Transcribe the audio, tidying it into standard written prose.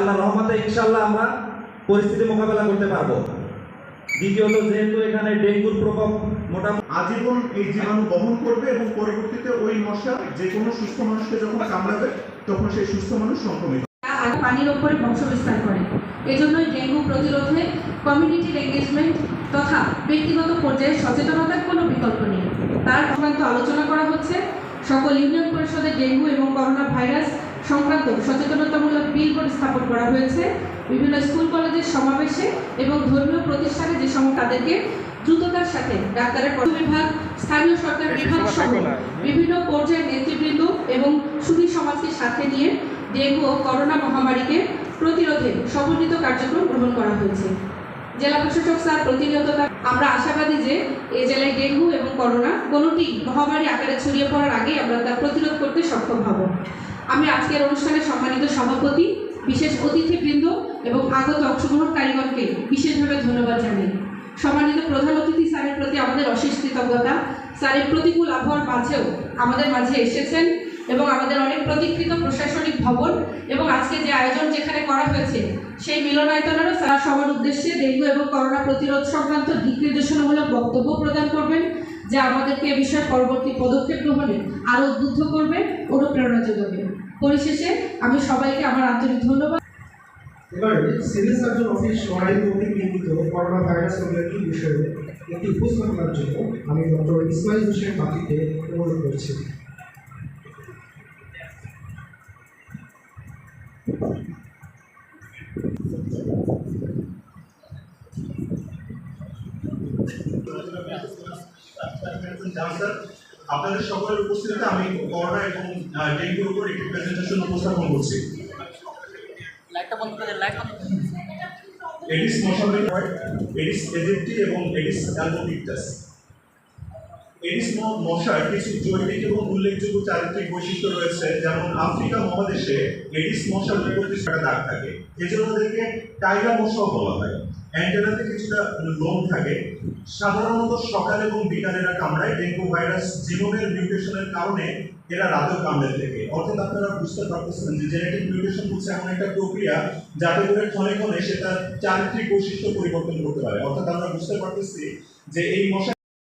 আল্লাহর রহমতে ইনশাআল্লাহ আমরা পরিস্থিতি মোকাবেলা করতে পারবো। দ্বিতীয়ত, যেহেতু এখানে ডেঙ্গুর প্রকোপ মোটামুটি আজীবন এই জীবাণু বহন করবে এবং পরবর্তীতে ওই মশা যে কোনো সুস্থ মানুষকে যখন কামড়াবে তখন সেই সুস্থ মানুষ সংক্রমিত আর পানির ওপরে বংশ বিস্তার করে। এজন্যই ডেঙ্গু প্রতিরোধে কমিউনিটির এঙ্গেজমেন্ট তথা ব্যক্তিগত পর্যায়ে সচেতনতার কোনো বিকল্প নেই। তার সংক্রান্ত আলোচনা করা হচ্ছে। সকল ইউনিয়ন পরিষদে ডেঙ্গু এবং করোনা ভাইরাস সংক্রান্ত সচেতনতামূলক বিলবোর্ড স্থাপন করা হয়েছে। বিভিন্ন স্কুল কলেজের সমাবেশে এবং ধর্মীয় প্রতিষ্ঠানে যে সময় তাদেরকে দ্রুততার সাথে ডাক্তারের বিভাগ, স্থানীয় সরকার বিভাগ সহ বিভিন্ন পর্যায়ের নেতৃবৃন্দ এবং সুধী সমাজকে সাথে নিয়ে ডেঙ্গু ও করোনা মহামারীকে প্রতিরোধে সমন্বিত কার্যক্রম গ্রহণ করা হয়েছে। জেলা প্রশাসক স্যার প্রতিনিয়ত আমরা আশাবাদী যে এই জেলায় ডেঙ্গু এবং করোনা কোনোটি মহামারী আকারে ছড়িয়ে পড়ার আগেই আমরা তা প্রতিরোধ করতে সক্ষম হব। আমি আজকের অনুষ্ঠানে সম্মানিত সভাপতি, বিশেষ অতিথিবৃন্দ এবং আগত অংশগ্রহণকারীগণকে বিশেষভাবে ধন্যবাদ জানাই। সম্মানিত প্রধান অতিথি স্যারের প্রতি আমাদের অশেষ কৃতজ্ঞতা। স্যারের প্রতিকূল আবহাওয়ার মাঝেও আমাদের মাঝে এসেছেন এবং আমাদের অনেক প্রতীক্ষিত প্রশাসনিক ভবন এবং আজকে যে আয়োজন যেখানে করা হয়েছে সেই মিলনায়তনেরও স্যার সবার উদ্দেশ্যে ডেঙ্গু এবং করোনা প্রতিরোধ সংক্রান্ত দিক নির্দেশনামূলক বক্তব্য প্রদান করবেন, যা আমাদেরকে এ বিষয়ে পরবর্তী পদক্ষেপ গ্রহণে আরও উদ্বুদ্ধ করবে, অনুপ্রেরণা যোগাবে। পরিশেষে আমি সবাইকে আমার আন্তরিক ধন্যবাদ। এবারে সিভিল সার্জন অফিস সহায়ক কর্তৃক নির্মিত করোনা ভাইরাস রিলেটেড বিষয়ে একটি উপস্থাপনার জন্য আমি ডক্টর ইসমাইল হোসেন বাকিকে অনুরোধ করছি। আপনাদের সকলের উপস্থিতিতে আমি করোনা এবং ডেঙ্গুর উপর একটি প্রেজেন্টেশন উপস্থাপন করছি। এডিস মশাবাহিত হয়, এডিস এজিপ্টি এবং এডিস অ্যালবোপিক্টাস। এডিস মশার কিছু জৈবিক এবং উল্লেখযোগ্য চারিত্রিক বৈশিষ্ট্য রয়েছে, যেমন আফ্রিকা মহাদেশে এডিস মশার বিপত্তি দাগ থাকে, এজন্য ওদেরকে টাইগার মশাও বলা হয়। অ্যান্টেনাতে কিছুটা লোম থাকে। সাধারণত সকাল এবং বিকালে এরা কামড়ায়। ডেঙ্গু ভাইরাস জিনোমের মিউটেশনের কারণে এরা রাতেও কামড়ে থাকে। অর্থাৎ আপনারা বুঝতে পারতেছেন যে জেনেটিক মিউটেশন হচ্ছে এমন একটা প্রক্রিয়া যাতে করে ক্ষণে ক্ষণে সে তার চারিত্রিক বৈশিষ্ট্য পরিবর্তন করতে পারে। অর্থাৎ আমরা বুঝতে পারতেছি যে এই মশা